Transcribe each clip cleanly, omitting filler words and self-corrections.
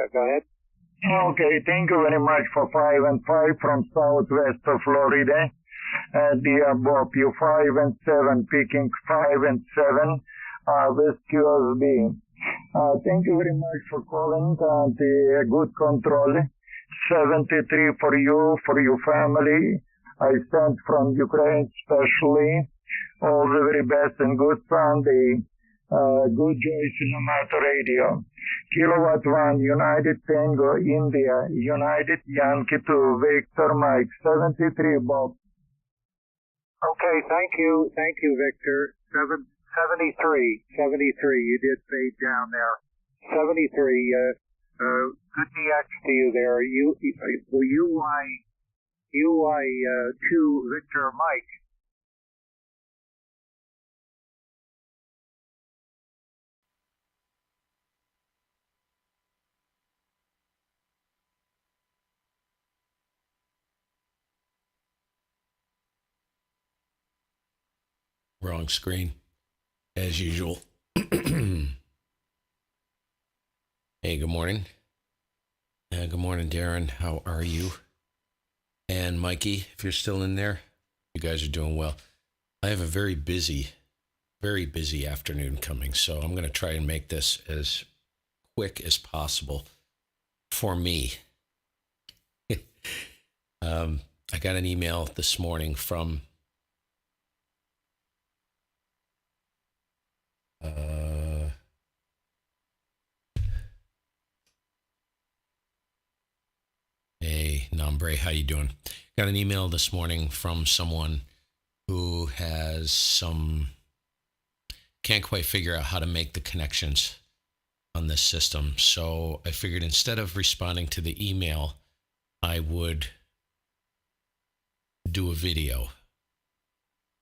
America. Go ahead. Okay, thank you very much for 5 and 5 from southwest of Florida. Dear Bob, you 5 and 7, picking 5 and 7, West QSB. Thank you very much for calling. The good control. 73 for you, for your family. I sent from Ukraine especially. All the very best and good Sunday. Good Joyce Nomata Radio. Kilowatt 1, United Tango, India, United Yankee 2, Victor Mike, 73, Bob. Okay, thank you, Victor. 73, you did fade down there. 73, good DX to you there. UI 2, Victor Mike. Wrong screen, as usual. Hey, good morning. Good morning, Darren. How are you? And Mikey, if you're still in there, you guys are doing well. I have a very busy afternoon coming, so I'm going to try and make this as quick as possible for me. I got an email this morning from hey, Nombre, how you doing? Got an email this morning from someone who has can't quite figure out how to make the connections on this system. So I figured instead of responding to the email, I would do a video.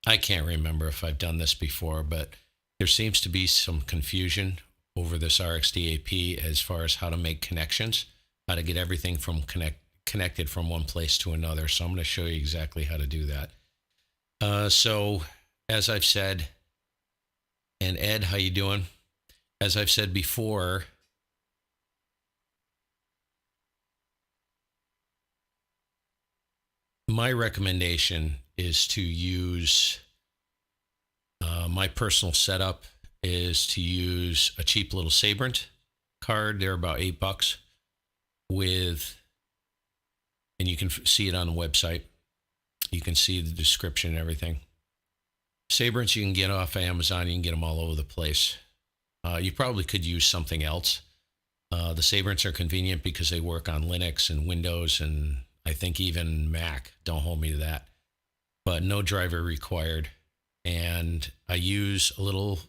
I can't remember if I've done this before, but there seems to be some confusion over this Rxdap as far as how to make connections, how to get everything from connected from one place to another. So I'm going to show you exactly how to do that. So as I've said, and Ed, how you doing? As I've said before, my recommendation is to use my personal setup is to use a cheap little Sabrent card. They're about $8 and you can see it on the website. You can see the description and everything. Sabrents you can get off of Amazon. You can get them all over the place. You probably could use something else. The Sabrents are convenient because they work on Linux and Windows and I think even Mac. Don't hold me to that. But no driver required. And I use a little,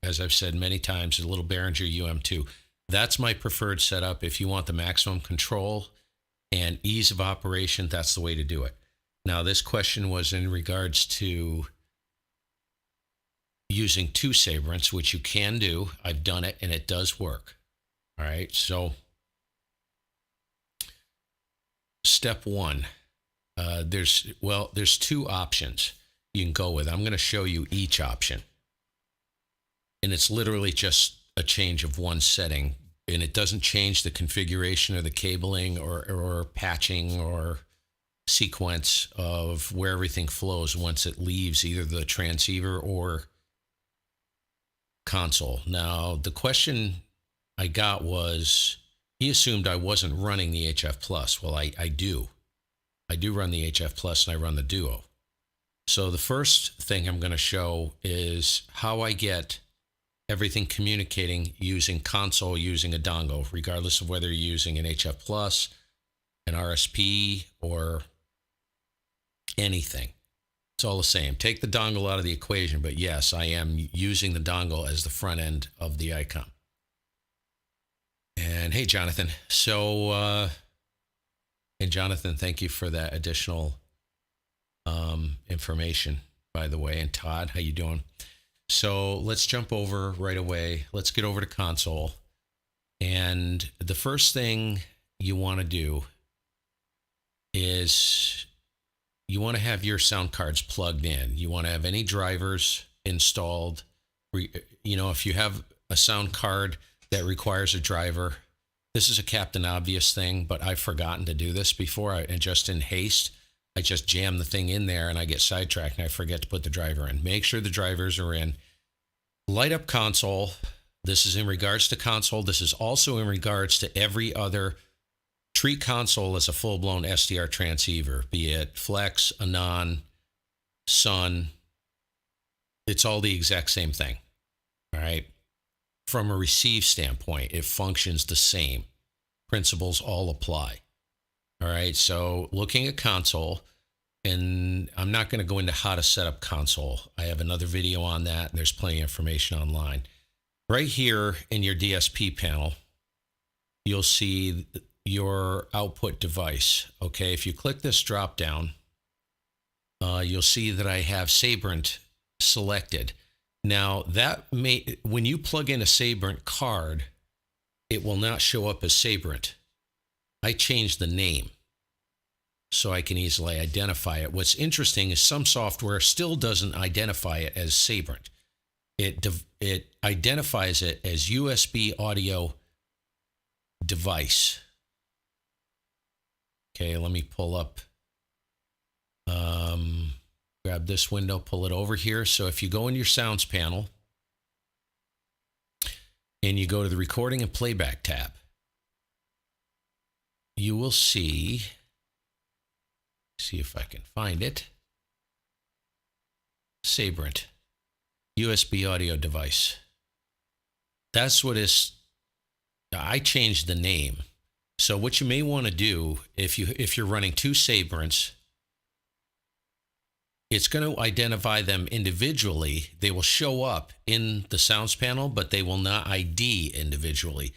as I've said many times, a little Behringer UM2. That's my preferred setup. If you want the maximum control and ease of operation, that's the way to do it. Now, this question was in regards to using two Sabrents, which you can do. I've done it and it does work. All right. So step one, there's two options you can go with. I'm going to show you each option. And it's literally just a change of one setting. And it doesn't change the configuration or the cabling or patching or sequence of where everything flows once it leaves either the transceiver or console. Now, the question I got was, he assumed I wasn't running the HF Plus. Well, I do. I do run the HF Plus and I run the Duo. So the first thing I'm going to show is how I get everything communicating using console, using a dongle, regardless of whether you're using an HF Plus, an RSP, or anything. It's all the same. Take the dongle out of the equation, but yes, I am using the dongle as the front end of the icon. And hey, Jonathan. So, and Jonathan, thank you for that additional information, by the way. And Todd, how you doing? So let's jump over right away. Let's get over to console. And the first thing you want to do is you want to have your sound cards plugged in. You want to have any drivers installed. You know, if you have a sound card that requires a driver, This is a Captain Obvious thing, but I've forgotten to do this before. And just in haste, I just jam the thing in there and I get sidetracked and I forget to put the driver in. Make sure the drivers are in. Light up console. This is in regards to console. This is also in regards to every other. Treat console as a full-blown SDR transceiver, be it Flex, Anon, Sun. It's all the exact same thing. All right. From a receive standpoint, it functions the same. Principles all apply. All right. So looking at console, and I'm not going to go into how to set up console. I have another video on that. And there's plenty of information online. Right here in your DSP panel, you'll see your output device. Okay. If you click this drop down, you'll see that I have Sabrent selected. Now, when you plug in a Sabrent card, it will not show up as Sabrent. I changed the name so I can easily identify it. What's interesting is some software still doesn't identify it as Sabrent. It identifies it as USB audio device. Okay, let me pull up. Grab this window, pull it over here. So if you go in your sounds panel and you go to the recording and playback tab, you will see if I can find it. Sabrent, USB audio device. That's what I changed the name. So what you may want to do if you're running two Sabrents, it's going to identify them individually. They will show up in the sounds panel, but they will not ID individually.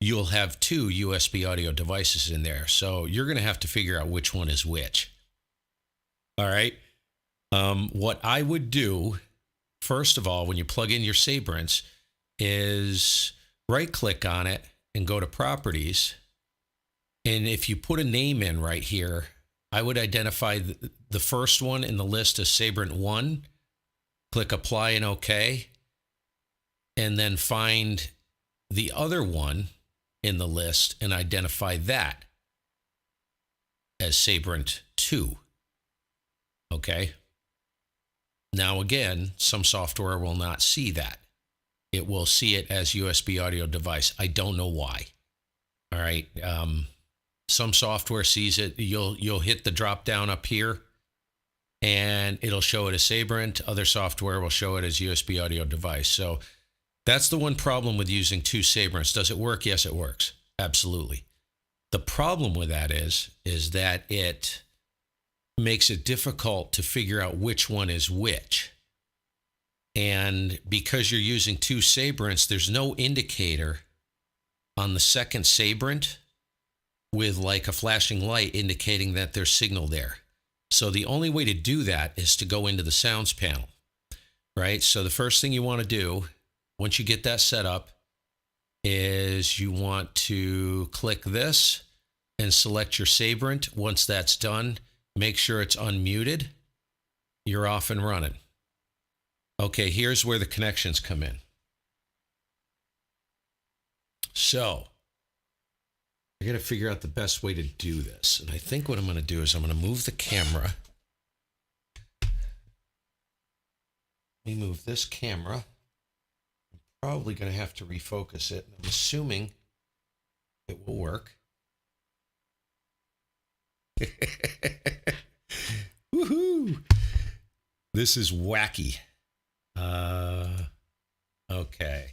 You'll have two USB audio devices in there. So you're going to have to figure out which one is which. All right. What I would do, first of all, when you plug in your Sabrents, is right-click on it and go to Properties. And if you put a name in right here, I would identify the first one in the list as Sabrent 1, click Apply and OK, and then find the other one in the list and identify that as Sabrent 2. Okay? Now again, some software will not see that. It will see it as USB audio device. I don't know why. All right. Some software sees it. You'll hit the drop down up here and it'll show it as Sabrent. Other software will show it as USB audio device. So that's the one problem with using two Sabrents. Does it work? Yes, it works. Absolutely. The problem with that is that it makes it difficult to figure out which one is which. And because you're using two Sabrents, there's no indicator on the second Sabrent with like a flashing light indicating that there's signal there. So the only way to do that is to go into the sounds panel, right? So the first thing you want to do, once you get that set up, is you want to click this and select your Sabrent. Once that's done, make sure it's unmuted. You're off and running. Okay, here's where the connections come in. So I got to figure out the best way to do this. And I think what I'm going to do is I'm going to move the camera. Let me move this camera. I'm probably going to have to refocus it. I'm assuming it will work. Woohoo! This is wacky. Okay.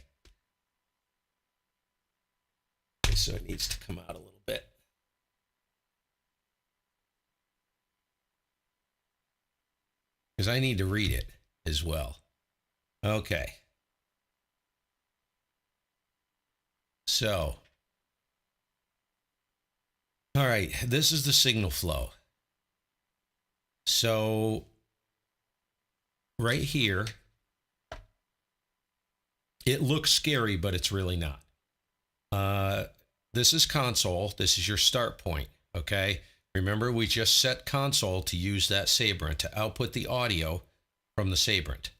So it needs to come out a little bit. Because I need to read it as well. Okay. So, all right, this is the signal flow. So, right here, it looks scary, but it's really not. This is console. This is your start point, okay? Remember, we just set console to use that Sabrent to output the audio from the Sabrent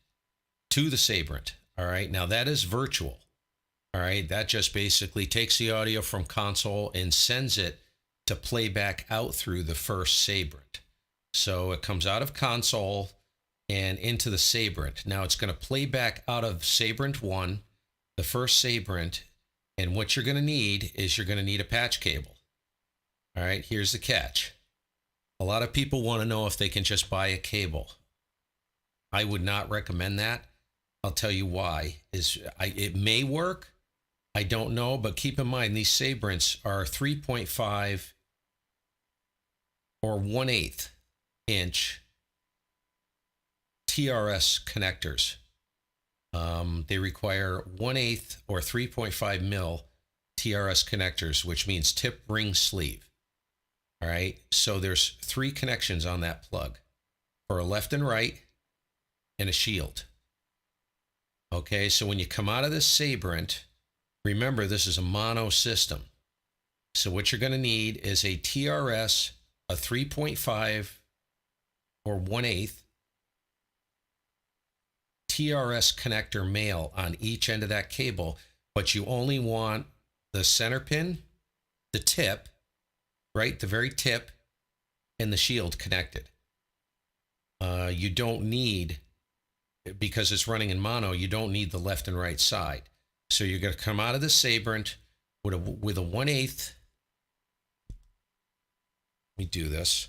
to the Sabrent, all right? Now, that is virtual, All right, that just basically takes the audio from console and sends it to playback out through the first Sabrent. So it comes out of console and into the Sabrent. Now it's going to play back out of Sabrent 1, the first Sabrent, and what you're going to need is you're going to need a patch cable. All right, here's the catch. A lot of people want to know if they can just buy a cable. I would not recommend that. I'll tell you why. It may work. I don't know, but keep in mind these Sabrents are 3.5 or 1/8 inch TRS connectors. They require 1/8 or 3.5 mil TRS connectors, which means tip, ring, sleeve. All right, so there's 3 connections on that plug for a left and right and a shield. Okay, so when you come out of this Sabrent, remember this is a mono system. So what you're going to need is a TRS, a 3.5 or 1/8 TRS connector male on each end of that cable, but you only want the center pin, the tip, right, the very tip, and the shield connected. You don't need, because it's running in mono, you don't need the left and right side. So you're going to come out of the Sabrent with a 1/8. Let me do this.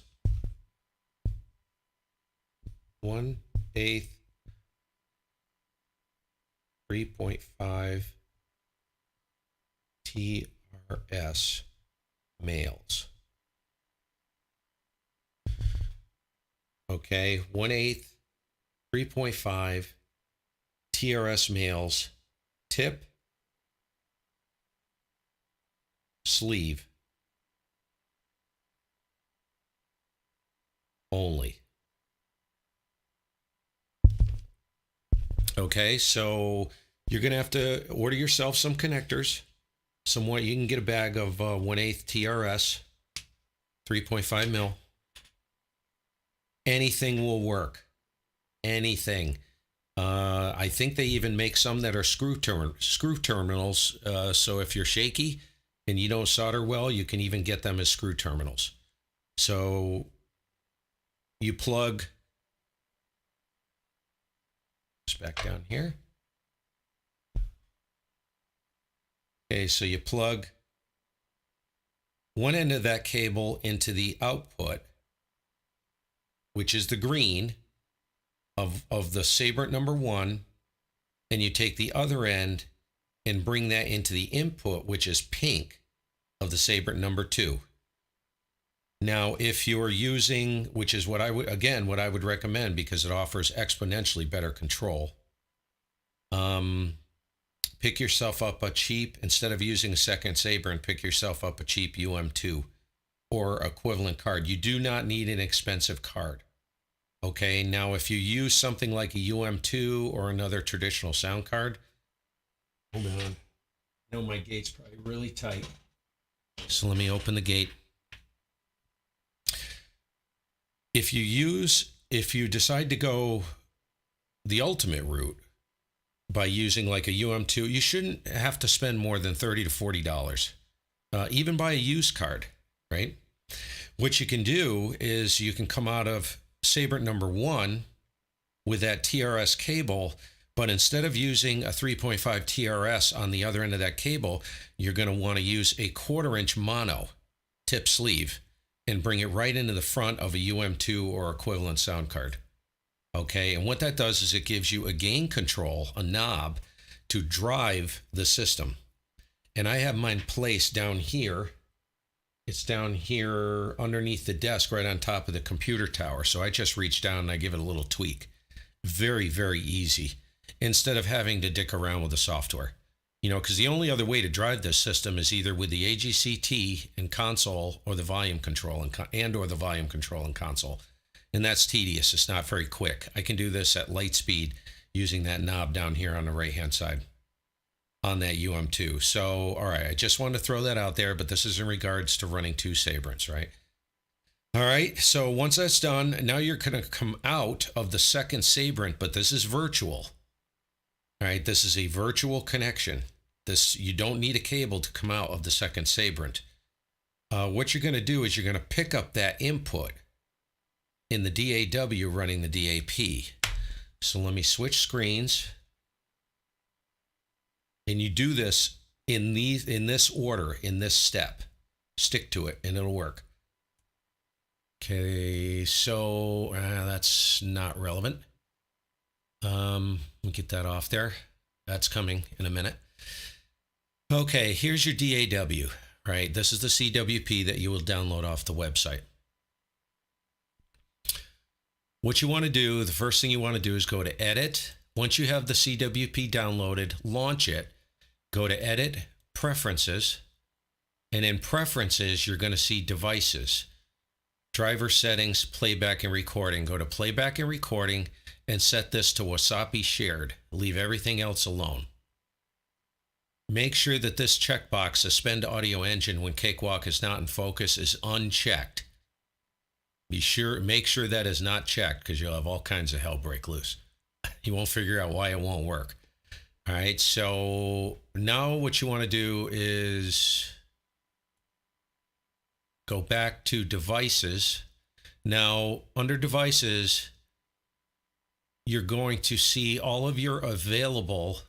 1/8 3.5 TRS males. Okay, 1/8 3.5 TRS males, tip, sleeve only. Okay, so you're going to have to order yourself some connectors. Somewhat, you can get a bag of 1/8 TRS, 3.5 mil. Anything will work. Anything. I think they even make some that are screw terminals. So if you're shaky and you don't solder well, you can even get them as screw terminals. So you plug back down here. Okay, so you plug one end of that cable into the output, which is the green of the Sabrent number 1, and you take the other end and bring that into the input, which is pink, of the Sabrent number 2. Now, if you're using, which is what I would recommend because it offers exponentially better control, pick yourself up a cheap, instead of using a second Sabrent, pick yourself up a cheap UM2 or equivalent card. You do not need an expensive card. Okay, now if you use something like a UM2 or another traditional sound card, hold on. I know my gate's probably really tight. So let me open the gate. If you decide to go the ultimate route by using like a UM2, you shouldn't have to spend more than $30 to $40. Even buy a used card, right? What you can do is you can come out of Sabrent number 1 with that TRS cable, but instead of using a 3.5 TRS on the other end of that cable, you're going to want to use a 1/4 inch mono tip sleeve and bring it right into the front of a UM2 or equivalent sound card. Okay, and what that does is it gives you a gain control, a knob, to drive the system. And I have mine placed down here. It's down here underneath the desk, right on top of the computer tower. So I just reach down and I give it a little tweak. Very, very easy. Instead of having to dick around with the software. You know, because the only other way to drive this system is either with the AGCT and console or the volume control or the volume control and console. And that's tedious. It's not very quick. I can do this at light speed using that knob down here on the right-hand side on that UM2. So, all right, I just wanted to throw that out there, but this is in regards to running 2 Sabrents, right? All right, so once that's done, now you're going to come out of the second Sabrent, but this is virtual. All right, this is a virtual connection. This, you don't need a cable to come out of the second Sabrent. What you're going to do is you're going to pick up that input in the DAW running the DAP. So let me switch screens. And you do this in this order, in this step. Stick to it and it'll work. Okay, so that's not relevant. We'll get that off there. That's coming in a minute. Okay, here's your DAW, right? This is the CWP that you will download off the website. What you want to do, the first thing you want to do is go to Edit. Once you have the CWP downloaded, launch it. Go to Edit, Preferences, and in Preferences, you're going to see Devices. Driver Settings, Playback and Recording. Go to Playback and Recording and set this to Wasapi Shared. Leave everything else alone. Make sure that this checkbox, Suspend Audio Engine when Cakewalk is not in focus, is unchecked. Make sure that is not checked because you'll have all kinds of hell break loose. You won't figure out why it won't work. All right, so now what you want to do is go back to Devices. Now, under Devices, you're going to see all of your available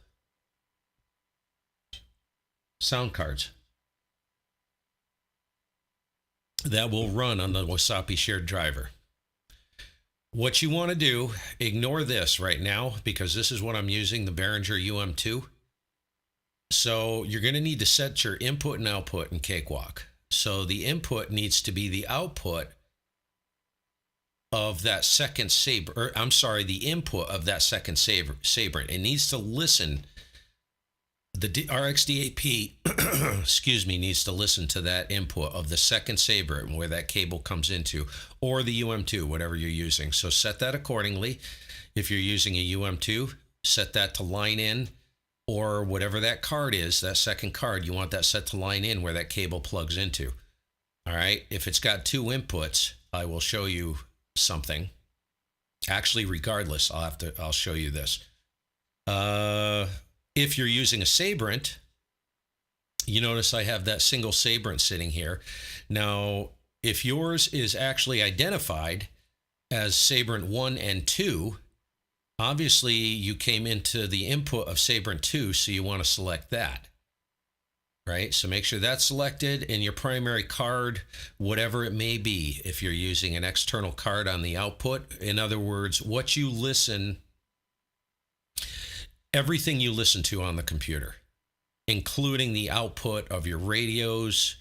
sound cards that will run on the Wasapi Shared driver. What you want to do, ignore this right now because this is what I'm using, the Behringer UM2. So you're going to need to set your input and output in Cakewalk. So the input needs to be the output of that second the input of that second Sabrent. It needs to listen. The Rxdap, excuse me, needs to listen to that input of the second Sabrent where that cable comes into, or the UM2, whatever you're using. So set that accordingly. If you're using a UM2, set that to line in, or whatever that card is, that second card, you want that set to line in where that cable plugs into. All right. If it's got two inputs, I will show you something. Actually, regardless, I'll show you this. If you're using a Sabrent, you notice I have that single Sabrent sitting here. Now, if yours is actually identified as Sabrent 1 and 2, obviously you came into the input of Sabrent 2, so you want to select that, right? So make sure that's selected in your primary card, whatever it may be, if you're using an external card on the output. In other words, what you listen, everything you listen to on the computer, including the output of your radios,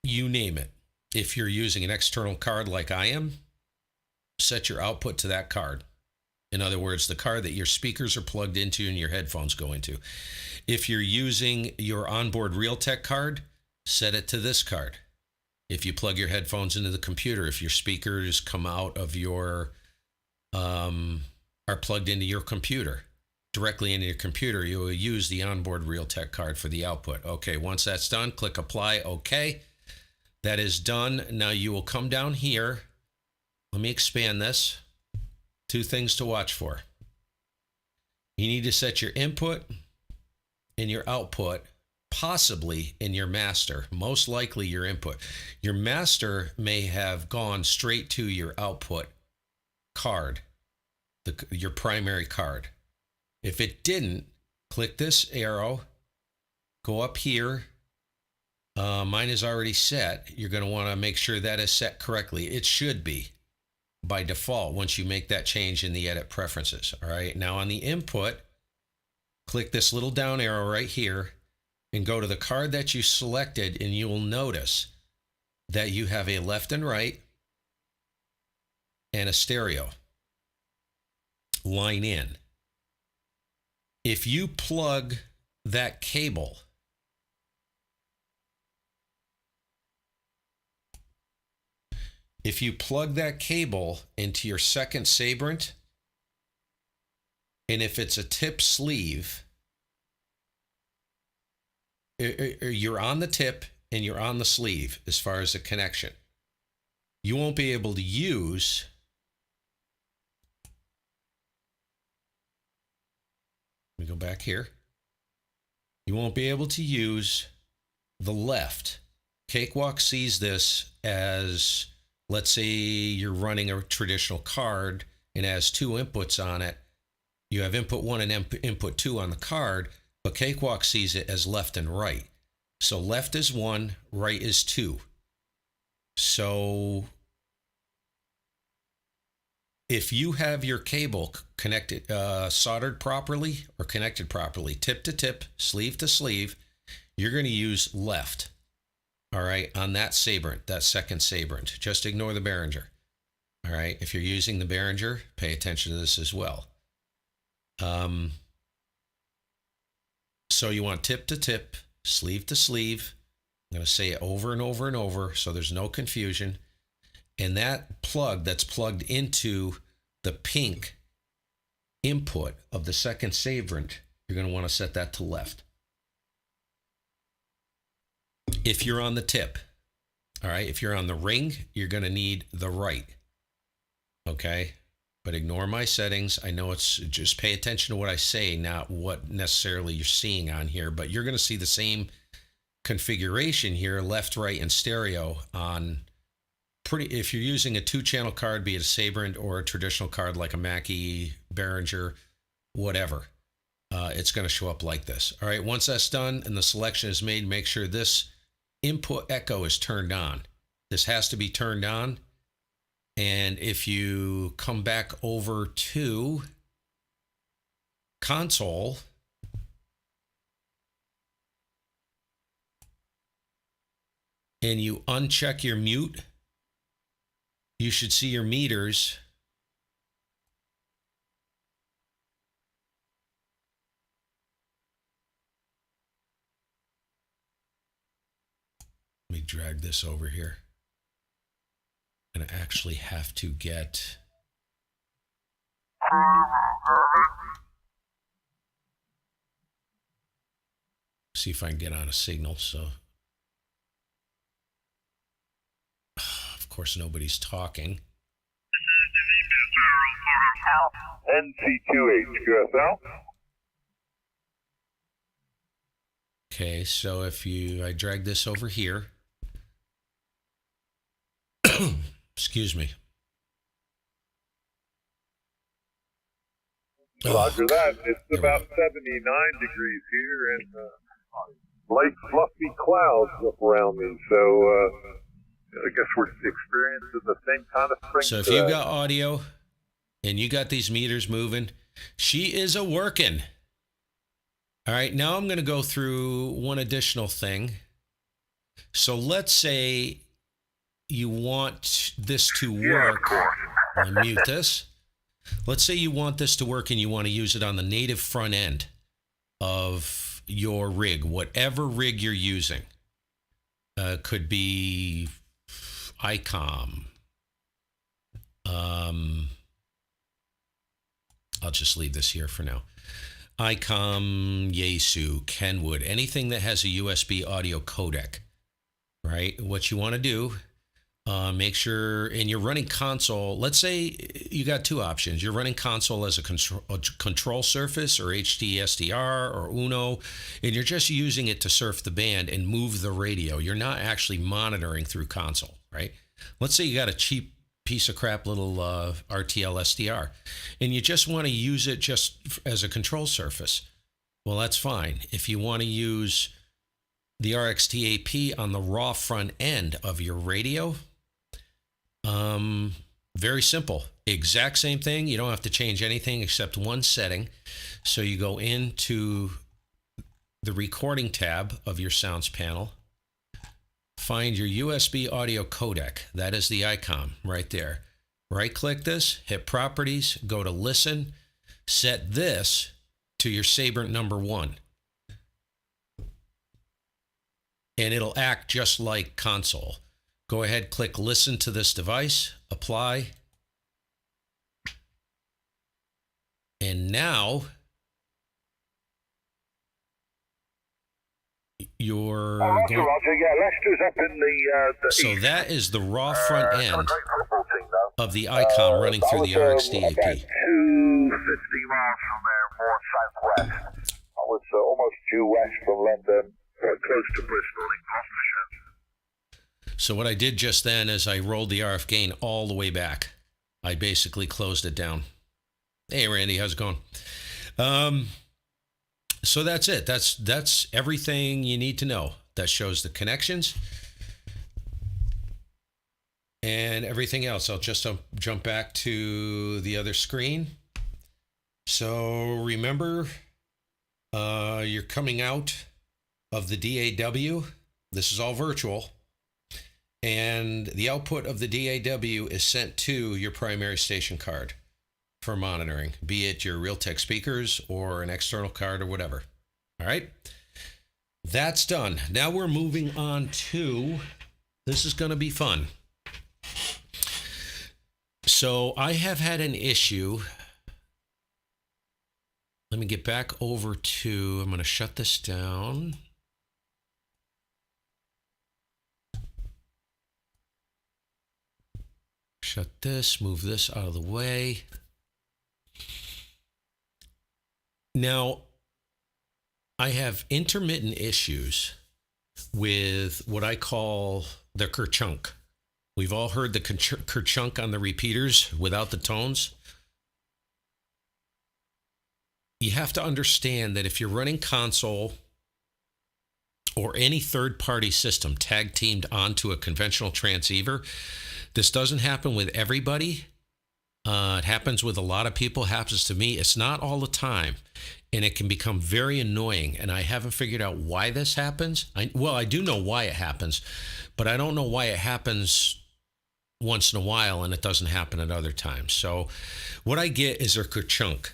you name it. If you're using an external card like I am, set your output to that card. In other words, the card that your speakers are plugged into and your headphones go into. If you're using your onboard Realtek card, set it to this card. If you plug your headphones into the computer, if your speakers come out of your, are plugged into your computer, directly into your computer, you will use the onboard Realtek card for the output. Okay, once that's done, click Apply, OK. That is done. Now you will come down here. Let me expand this. Two things to watch for. You need to set your input and your output, possibly in your master, most likely your input. Your master may have gone straight to your output card, your primary card. If it didn't, click this arrow, go up here. Mine is already set. You're going to want to make sure that is set correctly. It should be by default once you make that change in the edit preferences. All right. Now on the input, click this little down arrow right here and go to the card that you selected, and you will notice that you have a left and right and a stereo. Line in. If you plug that cable into your second Sabrent, and if it's a tip sleeve, you're on the tip and you're on the sleeve as far as the connection, you won't be able to use Let me go back here. You won't be able to use the left. Cakewalk sees this as, let's say you're running a traditional card and has two inputs on it. You have input 1 and input 2 on the card, but Cakewalk sees it as left and right. So left is 1, right is 2. So if you have your cable connected, soldered properly or connected properly, tip to tip, sleeve to sleeve, you're going to use left. All right, on that Sabrent, that second Sabrent. Just ignore the Behringer. All right, if you're using the Behringer, pay attention to this as well. So you want tip to tip, sleeve to sleeve. I'm going to say it over and over and over so there's no confusion. And that plug that's plugged into the pink input of the second Sabrent, you're going to want to set that to left. If you're on the tip, all right, if you're on the ring, you're going to need the right. Okay? But ignore my settings. I know it's just pay attention to what I say, not what necessarily you're seeing on here, but you're going to see the same configuration here, left, right, and stereo on if you're using a 2-channel card, be it a Sabrent or a traditional card like a Mackie, Behringer, whatever, it's going to show up like this. All right, once that's done and the selection is made, make sure this input echo is turned on. This has to be turned on. And if you come back over to console, and you uncheck your mute, you should see your meters. Let me drag this over here. I'm going to actually have to get... See if I can get on a signal, so... Of course, nobody's talking. NC2H, QSL. Okay, so if I drag this over here... Excuse me. Roger that. It's about 79 degrees here and light fluffy clouds up around me. So I guess we're experiencing the same kind of spring. So if you've got audio and you got these meters moving, she is a working. All right, now I'm going to go through one additional thing. So let's say you want this to work. I'll mute this. Let's say you want this to work and you want to use it on the native front end of your rig, whatever rig you're using. Could be ICOM. I'll just leave this here for now. ICOM, Yaesu, Kenwood, anything that has a USB audio codec, right? What you want to do, make sure, and you're running console. Let's say you got two options. You're running console as a control surface or HD SDR or Uno, and you're just using it to surf the band and move the radio. You're not actually monitoring through console, right? Let's say you got a cheap piece of crap little RTL SDR, and you just want to use it just as a control surface. Well, that's fine. If you want to use the RxDap on the raw front end of your radio, very simple. Exact same thing. You don't have to change anything except one setting. So you go into the recording tab of your sounds panel, find your USB audio codec. That is the icon right there. Right click this, hit properties, go to listen, set this to your Sabrent number 1. And it'll act just like console. Go ahead, click listen to this device, apply. And now you're Roger, yeah, Lester's up in the so east. that is the raw front end of the icon running through the RxDap. About 250 miles from there, more southwest. was almost due west from London, close to Bristol in Gloucestershire. So what I did just then is I rolled the RF gain all the way back. I basically closed it down. Hey, Randy, how's it going? So that's it. That's everything you need to know. That shows the connections and everything else. I'll just jump back to the other screen. So remember, you're coming out of the DAW. This is all virtual. And the output of the DAW is sent to your primary station card for monitoring, be it your Realtek speakers or an external card or whatever. All right. That's done. Now we're moving on to, this is going to be fun. So I have had an issue. Let me get back over to, I'm going to shut this down. Shut this, move this out of the way. Now, I have intermittent issues with what I call the kerchunk. We've all heard the kerchunk on the repeaters without the tones. You have to understand that if you're running console or any third-party system tag teamed onto a conventional transceiver, this doesn't happen with everybody. It happens with a lot of people. It happens to me. It's not all the time. And it can become very annoying. And I haven't figured out why this happens. I do know why it happens, but I don't know why it happens once in a while and it doesn't happen at other times. So what I get is a kerchunk.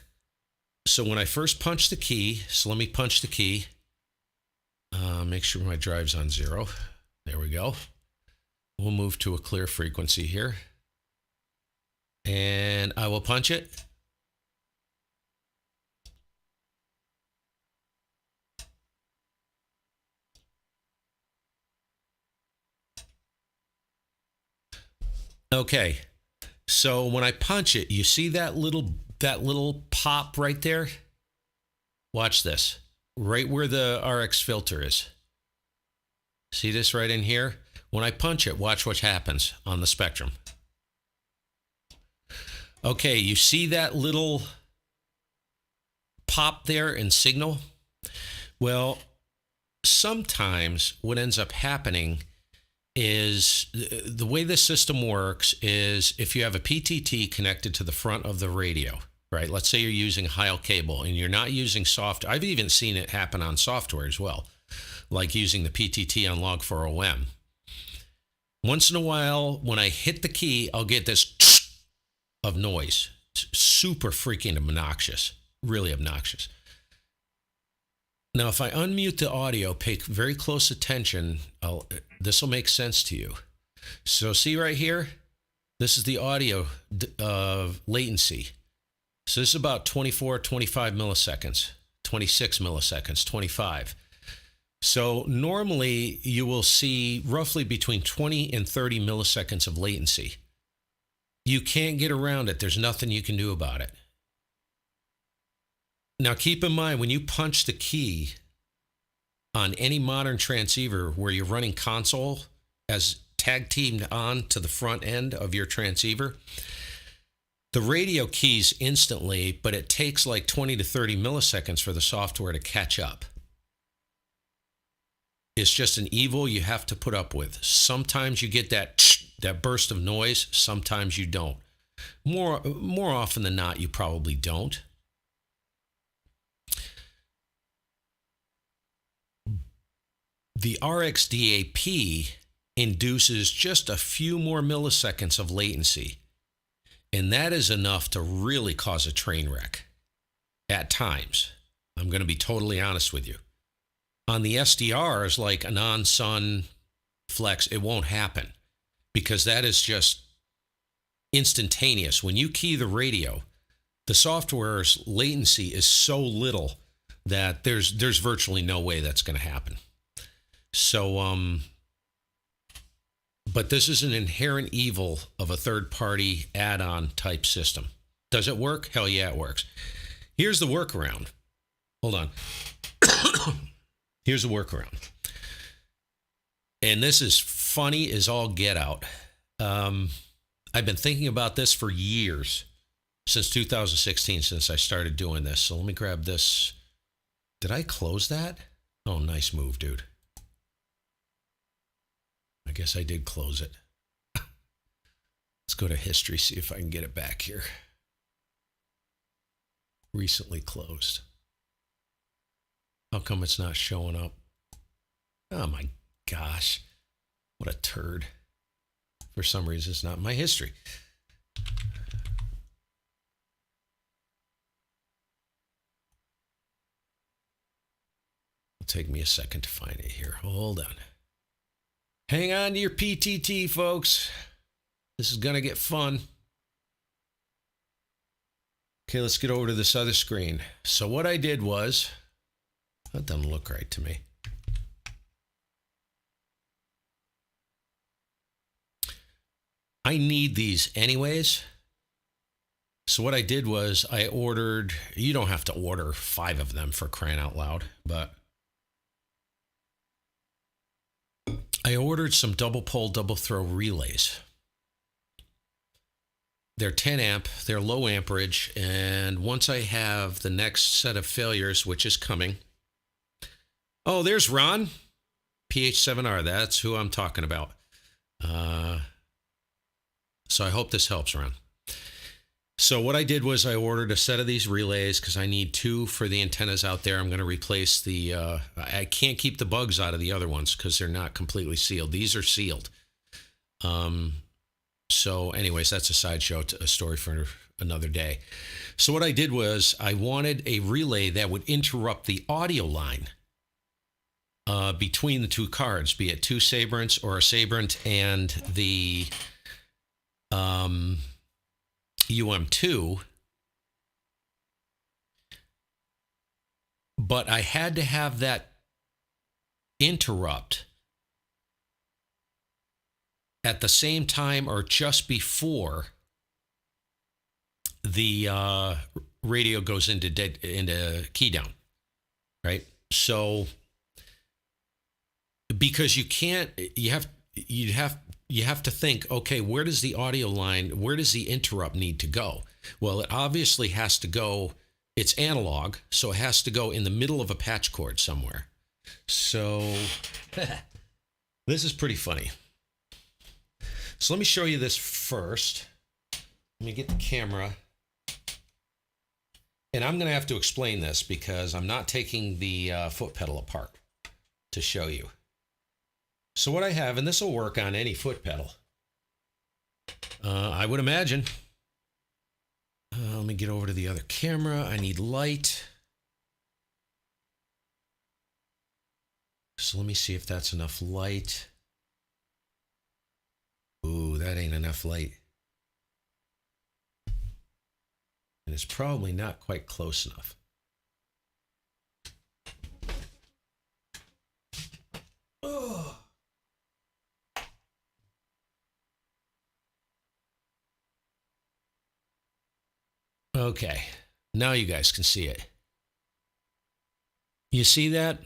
So when I first punch the key, so let me punch the key. Make sure my drive's on 0. There we go. We'll move to a clear frequency here. And I will punch it. Okay. So when I punch it, you see that little pop right there? Watch this. Right where the RX filter is. See this right in here? When I punch it, watch what happens on the spectrum. Okay, you see that little pop there in signal? Well, sometimes what ends up happening is the way this system works is if you have a PTT connected to the front of the radio, right? Let's say you're using a Heil cable and you're not using software. I've even seen it happen on software as well, like using the PTT on Log4OM. Once in a while, when I hit the key, I'll get this of noise. It's super freaking obnoxious, really obnoxious. Now, if I unmute the audio, pay very close attention. This will make sense to you. So see right here? This is the audio latency. So this is about 24, 25 milliseconds, 26 milliseconds, 25. So normally you will see roughly between 20 and 30 milliseconds of latency. You can't get around it. There's nothing you can do about it. Now keep in mind, when you punch the key on any modern transceiver where you're running console as tag teamed on to the front end of your transceiver, the radio keys instantly, but it takes like 20 to 30 milliseconds for the software to catch up. It's just an evil you have to put up with. Sometimes you get that burst of noise. Sometimes you don't. More often than not, you probably don't. The Rxdap induces just a few more milliseconds of latency. And that is enough to really cause a train wreck at times. I'm going to be totally honest with you. On the SDRs, like a non-sun flex, it won't happen because that is just instantaneous. When you key the radio, the software's latency is so little that there's virtually no way that's going to happen. So, but this is an inherent evil of a third-party add-on type system. Does it work? Hell yeah, it works. Here's the workaround. Hold on. Here's a workaround. And this is funny as all get out. I've been thinking about this for years, since 2016, since I started doing this. So let me grab this. Did I close that? Oh, nice move, dude. I guess I did close it. Let's go to history, see if I can get it back here. Recently closed. How come it's not showing up? Oh my gosh. What a turd. For some reason, it's not in my history. It'll take me a second to find it here. Hold on. Hang on to your PTT, folks. This is going to get fun. Okay, let's get over to this other screen. So what I did was, that doesn't look right to me. I need these anyways. So what I did was I ordered, you don't have to order 5 of them for crying out loud, but I ordered some double pole, double throw relays. They're 10 amp, they're low amperage, and once I have the next set of failures, which is coming. Oh, there's Ron, PH7R, that's who I'm talking about. So I hope this helps, Ron. So what I did was I ordered a set of these relays because I need 2 for the antennas out there. I'm going to replace the, I can't keep the bugs out of the other ones because they're not completely sealed. These are sealed. So anyways, that's a sideshow, a story for another day. So what I did was I wanted a relay that would interrupt the audio line between the 2 cards, be it 2 Sabrents or a Sabrent and the UM2, but I had to have that interrupt at the same time or just before the radio goes into key down, right? So because you have to think, okay, where does the audio line, where does the interrupt need to go? Well, it obviously has to go, it's analog, so it has to go in the middle of a patch cord somewhere. So this is pretty funny. So let me show you this first. Let me get the camera. And I'm going to have to explain this because I'm not taking the foot pedal apart to show you. So what I have, and this will work on any foot pedal, I would imagine. Let me get over to the other camera. I need light. So let me see if that's enough light. Ooh, that ain't enough light. And it's probably not quite close enough. Oh. Okay, now you guys can see it. You see that?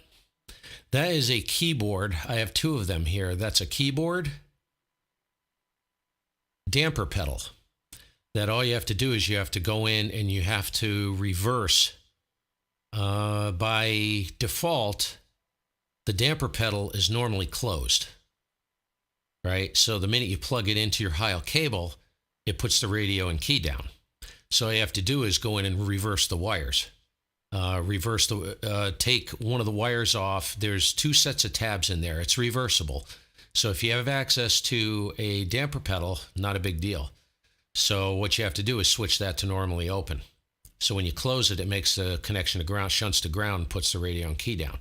That is a keyboard. I have 2 of them here. That's a keyboard damper pedal. That all you have to do is you have to go in and you have to reverse. By default, the damper pedal is normally closed, right? So the minute you plug it into your Heil cable, it puts the radio and key down. So all you have to do is go in and reverse the wires. Take one of the wires off. There's 2 sets of tabs in there. It's reversible. So if you have access to a damper pedal, not a big deal. So what you have to do is switch that to normally open. So when you close it, it makes the connection to ground, shunts to ground, and puts the radio and key down.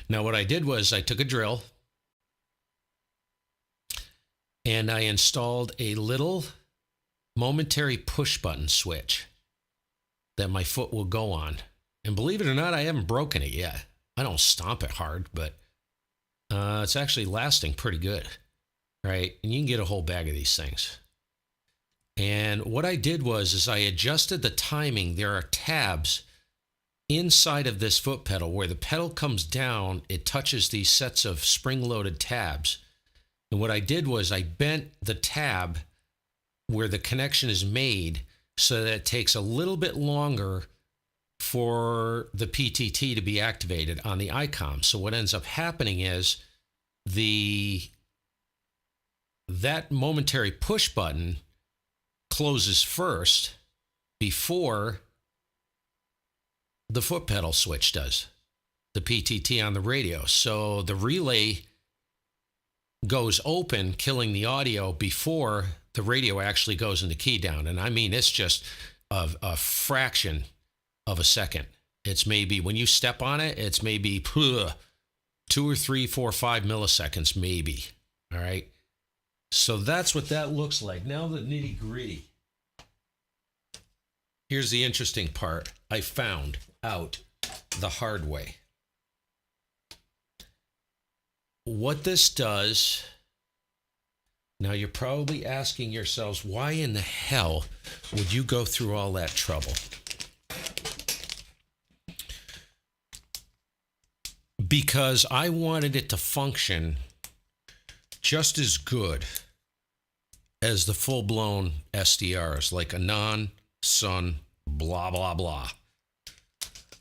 Now what I did was I took a drill and I installed a little momentary push button switch that my foot will go on. And believe it or not, I haven't broken it yet. I don't stomp it hard, but it's actually lasting pretty good, right? And you can get a whole bag of these things. And what I did was I adjusted the timing. There are tabs inside of this foot pedal, where the pedal comes down, it touches these sets of spring-loaded tabs. And what I did was I bent the tab where the connection is made so that it takes a little bit longer for the PTT to be activated on the ICOM. So what ends up happening is that momentary push button closes first before the foot pedal switch does, the PTT on the radio. So the relay goes open, killing the audio before the radio actually goes into key down. And I mean, it's just a fraction of a second. It's maybe, when you step on it, it's maybe 2 or 3, 4, 5 milliseconds, maybe. All right. So that's what that looks like. Now the nitty gritty. Here's the interesting part. I found out the hard way. What this does, now you're probably asking yourselves, why in the hell would you go through all that trouble? Because I wanted it to function just as good as the full-blown SDRs, like Anon, Sun, blah, blah, blah.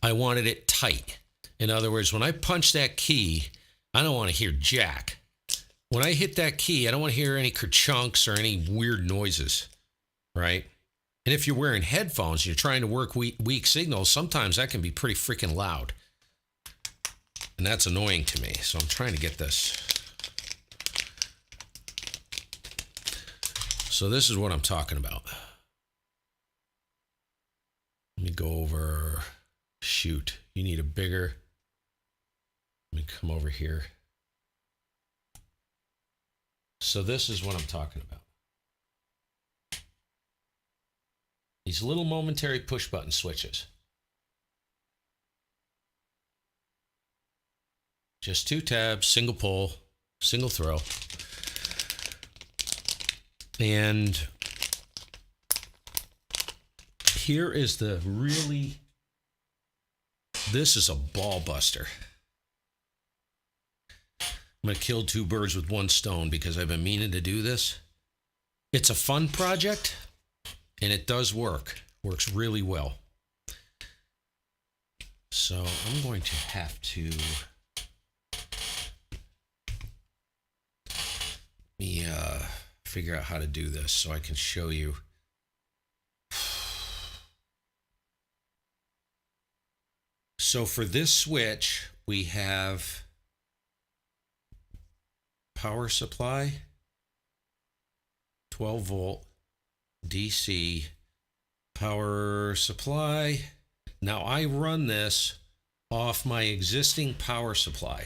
I wanted it tight. In other words, when I punch that key, I don't want to hear jack. When I hit that key, I don't want to hear any kerchunks or any weird noises, right? And if you're wearing headphones and you're trying to work weak signals, sometimes that can be pretty freaking loud. And that's annoying to me. So I'm trying to get this. So this is what I'm talking about. Let me go over, shoot, you need a bigger, let me come over here. So this is what I'm talking about. These little momentary push button switches. Just 2 tabs, single pull, single throw. And here is the really, this is a ball buster. I'm going to kill 2 birds with 1 stone because I've been meaning to do this. It's a fun project, and it does work. Works really well. So I'm going to have to figure out how to do this so I can show you. So for this switch, we have power supply, 12 volt, DC, power supply. Now I run this off my existing power supply,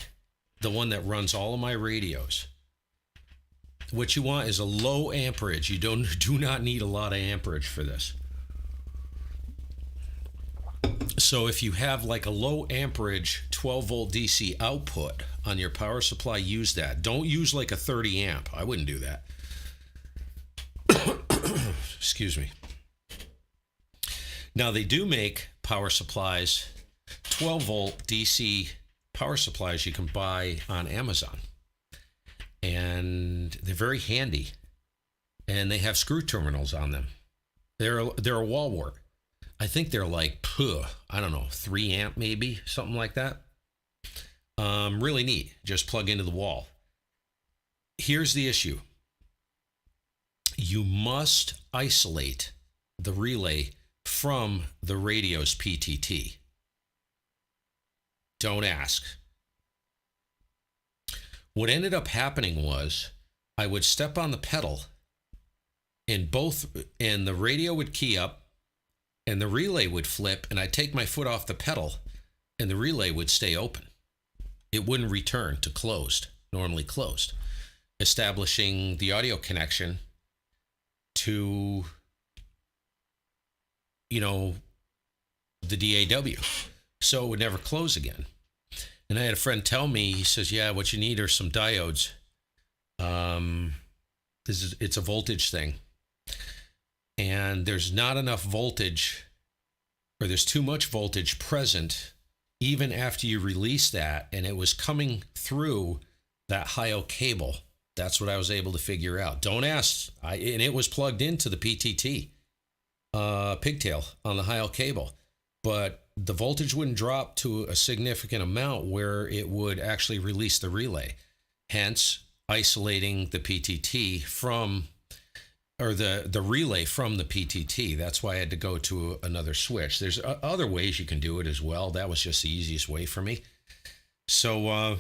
the one that runs all of my radios. What you want is a low amperage. You do not need a lot of amperage for this. So if you have like a low amperage 12 volt DC output on your power supply, use that. Don't use like a 30 amp. I wouldn't do that. Excuse me. Now they do make power supplies, 12 volt DC power supplies you can buy on Amazon. And they're very handy. And they have screw terminals on them. They're a wall wart. I think they're like, I don't know, 3 amp maybe, something like that. Really neat. Just plug into the wall. Here's the issue. You must isolate the relay from the radio's PTT. Don't ask. What ended up happening was I would step on the pedal and the radio would key up and the relay would flip, and I'd take my foot off the pedal and the relay would stay open. It wouldn't return to closed, normally closed, establishing the audio connection to, the DAW. So it would never close again. And I had a friend tell me, he says, yeah, what you need are some diodes. It's a voltage thing. And there's not enough voltage, or there's too much voltage present even after you release that, and it was coming through that HIO cable. That's what I was able to figure out. Don't ask. And it was plugged into the PTT pigtail on the HIO cable, but the voltage wouldn't drop to a significant amount where it would actually release the relay, hence isolating the PTT from, or the relay from the PTT. That's why I had to go to another switch. There's other ways you can do it as well. That was just the easiest way for me. So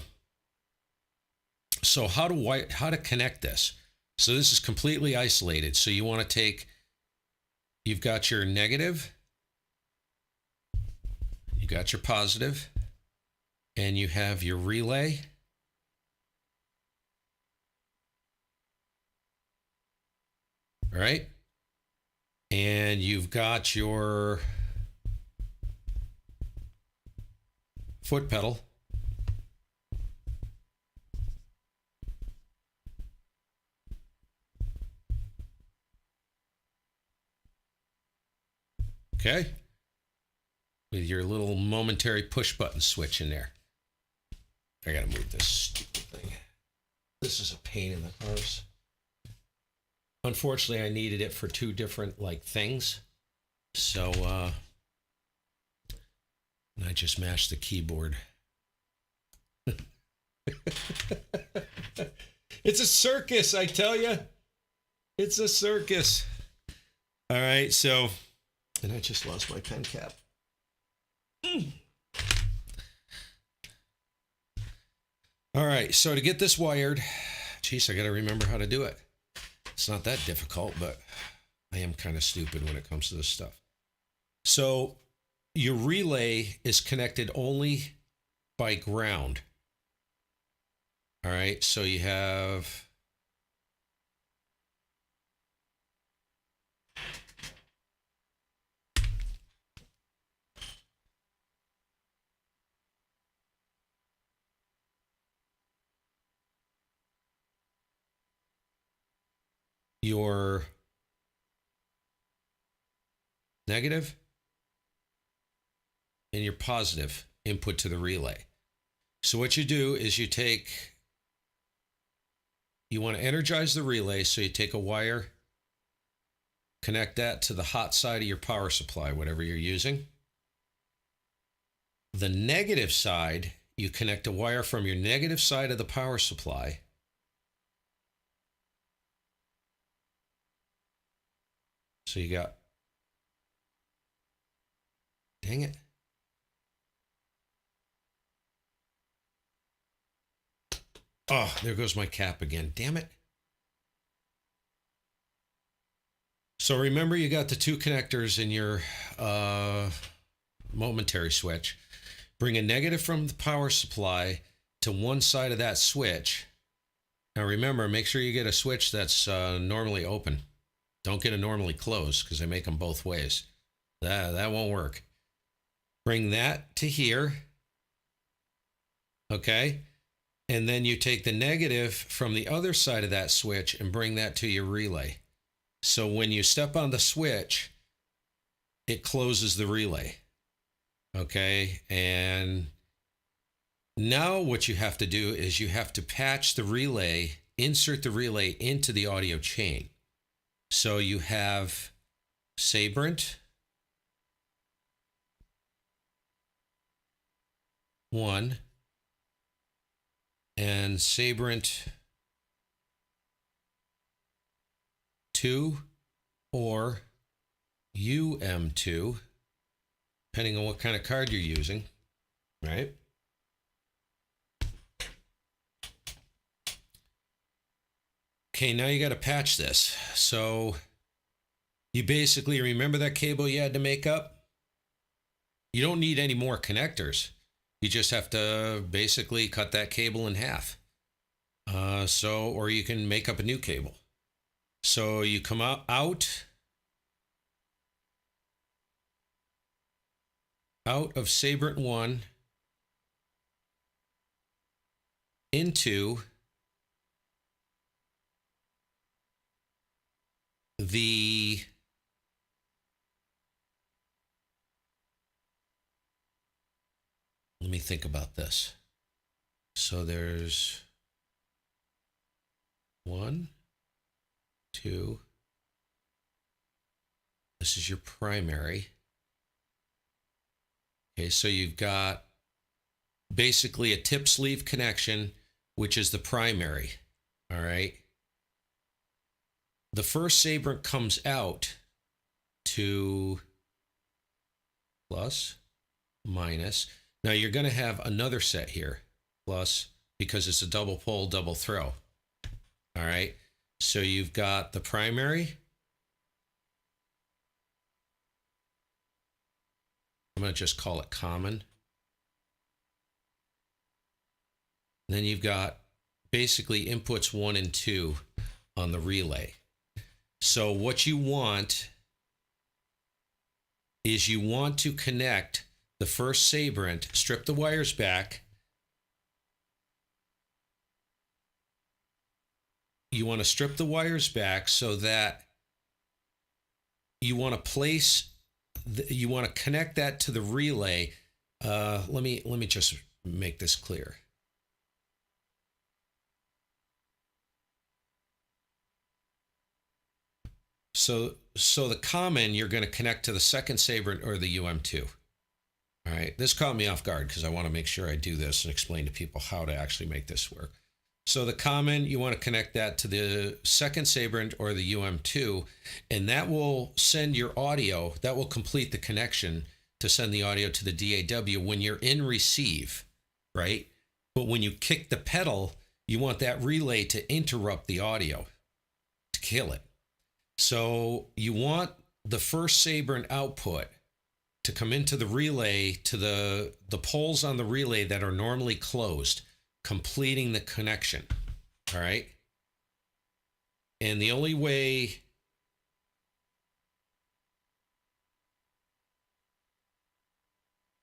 how to connect this? So this is completely isolated. So you want to take, you've got your negative, you got your positive, and you have your relay. All right. And you've got your foot pedal. Okay. With your little momentary push button switch in there. I gotta move this stupid thing. This is a pain in the arse. Unfortunately, I needed it for two different things. So and I just mashed the keyboard. It's a circus, I tell you. It's a circus. All right, so, and I just lost my pen cap. All right, so to get this wired, geez, I got to remember how to do it. It's not that difficult, but I am kind of stupid when it comes to this stuff. So your relay is connected only by ground. All right, so you have your negative and your positive input to the relay. So what you do is you want to energize the relay, so you take a wire, connect that to the hot side of your power supply, whatever you're using. The negative side, you connect a wire from your negative side of the power supply so you got, dang it. Oh, there goes my cap again. Damn it. So remember, you got the two connectors in your momentary switch. Bring a negative from the power supply to one side of that switch. Now remember, make sure you get a switch that's normally open. Don't get a normally closed, because they make them both ways. That won't work. Bring that to here. Okay. And then you take the negative from the other side of that switch and bring that to your relay. So when you step on the switch, it closes the relay. Okay. And now what you have to do is you have to patch the relay, insert the relay into the audio chain. So you have Sabrent 1 and Sabrent 2 or UM2, depending on what kind of card you're using, right? Okay, now you got to patch this. So you basically remember that cable you had to make up? You don't need any more connectors. You just have to basically cut that cable in half. Or you can make up a new cable. So you come out of Sabrent 1 into the think about this. So there's 1, 2. This is your primary. Okay, so you've got basically a tip sleeve connection, which is the primary. All right. The first Sabrent comes out to plus, minus. Now you're going to have another set here, plus, because it's a double pull, double throw. All right. So you've got the primary. I'm going to just call it common. And then you've got basically inputs 1 and 2 on the relay. So what you want is you want to connect the first Sabrent, strip the wires back. You want to strip the wires back so that you want to place, you want to connect that to the relay. Let me just make this clear. So the common, you're going to connect to the second Sabrent or the UM2. All right, this caught me off guard because I want to make sure I do this and explain to people how to actually make this work. So the common, you want to connect that to the second Sabrent or the UM2, and that will send your audio, that will complete the connection to send the audio to the DAW when you're in receive, right? But when you kick the pedal, you want that relay to interrupt the audio, to kill it. So you want the first Sabrent output to come into the relay to the poles on the relay that are normally closed, completing the connection. All right. And the only way I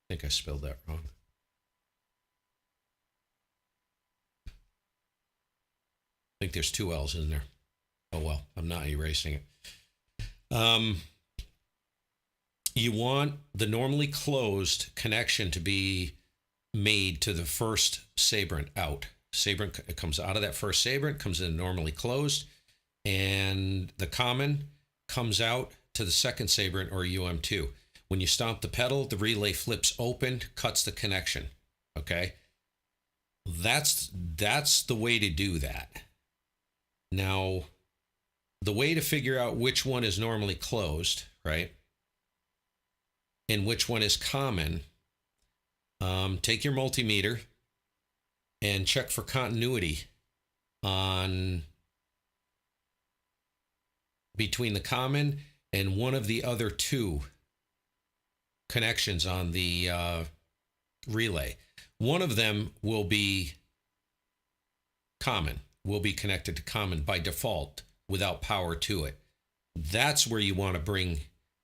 think I spelled that wrong. I think there's 2 L's in there. Oh, well, I'm not erasing it. You want the normally closed connection to be made to the first Sabrent out. Sabrent comes out of that first Sabrent, comes in normally closed, and the common comes out to the second Sabrent or UM2. When you stomp the pedal, the relay flips open, cuts the connection. Okay? That's the way to do that. Now, the way to figure out which one is normally closed, right, and which one is common, take your multimeter and check for continuity on between the common and one of the other 2 connections on the relay. One of them will be common, will be connected to common by default without power to it. That's where you want to bring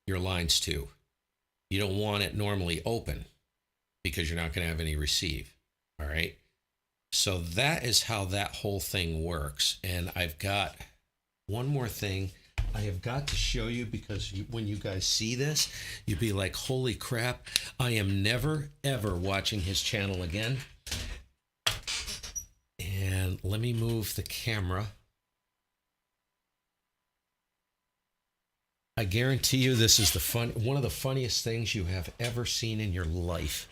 your lines to. You don't want it normally open because you're not going to have any receive. All right. So that is how that whole thing works. And I've got one more thing I have got to show you, because when you guys see this, you'll be like, holy crap, I am never, ever watching his channel again. And let me move the camera. I guarantee you this is one of the funniest things you have ever seen in your life.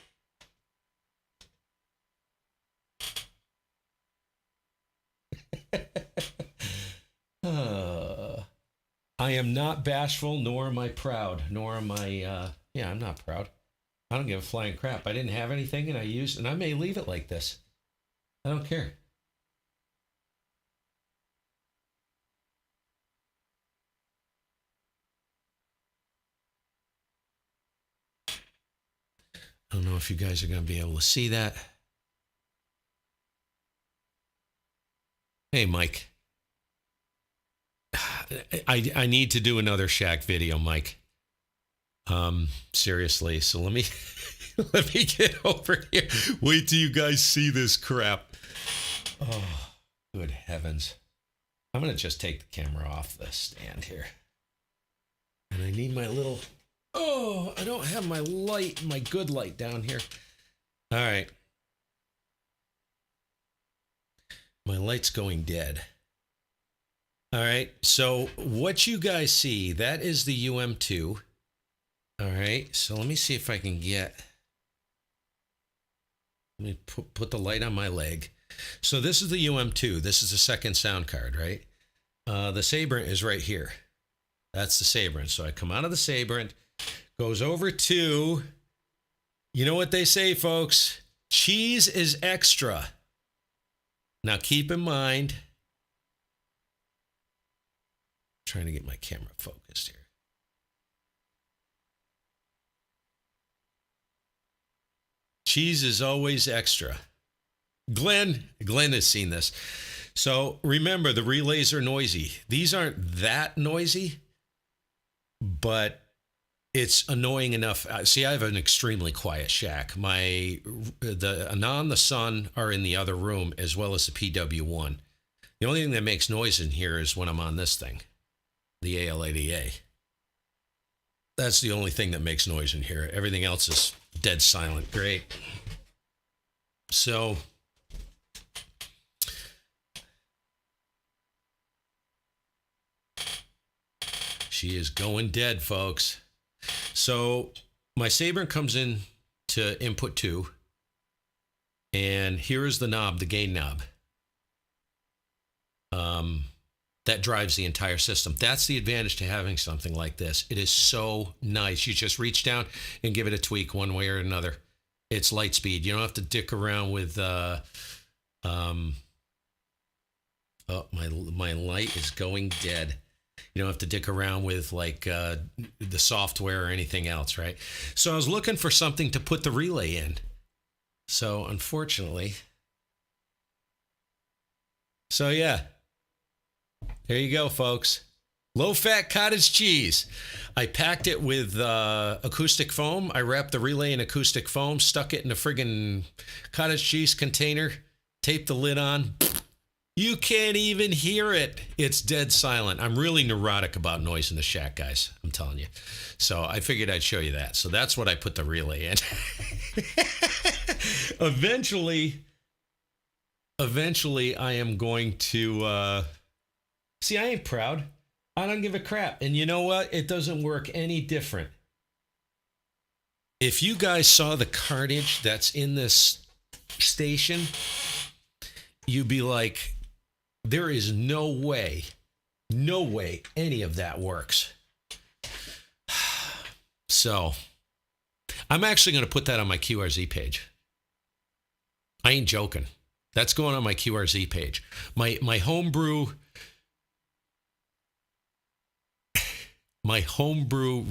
I am not bashful, nor am I proud, nor am I, I'm not proud. I don't give a flying crap. I didn't have anything and I may leave it like this. I don't care. I don't know if you guys are going to be able to see that. Hey, Mike. I need to do another Shaq video, Mike. Seriously. So let me let me get over here. Wait till you guys see this crap. Oh, good heavens. I'm going to just take the camera off the stand here. And I need my little... Oh, I don't have my light, my good light down here. All right. My light's going dead. All right. So what you guys see, that is the UM2. All right. So let me see if I can get... Let me put the light on my leg. So this is the UM2. This is the second sound card, right? The Sabrent is right here. That's the Sabrent. So I come out of the Sabrent, goes over to, you know what they say, folks? Cheese is extra. Now keep in mind, I'm trying to get my camera focused here. Cheese is always extra. Glenn has seen this. So remember, the relays are noisy. These aren't that noisy, but it's annoying enough. See, I have an extremely quiet shack. The Anon, the Sun are in the other room, as well as the PW1. The only thing that makes noise in here is when I'm on this thing, the AL80A. That's the only thing that makes noise in here. Everything else is dead silent. Great. So she is going dead, folks. So my Sabrent comes in to input 2. And here is the knob, the gain knob. That drives the entire system. That's the advantage to having something like this. It is so nice. You just reach down and give it a tweak one way or another. It's light speed. You don't have to dick around with oh, my light is going dead. You don't have to dick around with like the software or anything else, right? So I was looking for something to put the relay in. So unfortunately, so yeah, there you go, folks. Low-fat cottage cheese. I packed it with acoustic foam. I wrapped the relay in acoustic foam, stuck it in a friggin' cottage cheese container, taped the lid on. You can't even hear it. It's dead silent. I'm really neurotic about noise in the shack, guys. I'm telling you. So I figured I'd show you that. So that's what I put the relay in. Eventually, I am going to... See, I ain't proud. I don't give a crap. And you know what? It doesn't work any different. If you guys saw the carnage that's in this station, you'd be like, there is no way any of that works. So, I'm actually going to put that on my QRZ page. I ain't joking. That's going on my QRZ page. My homebrew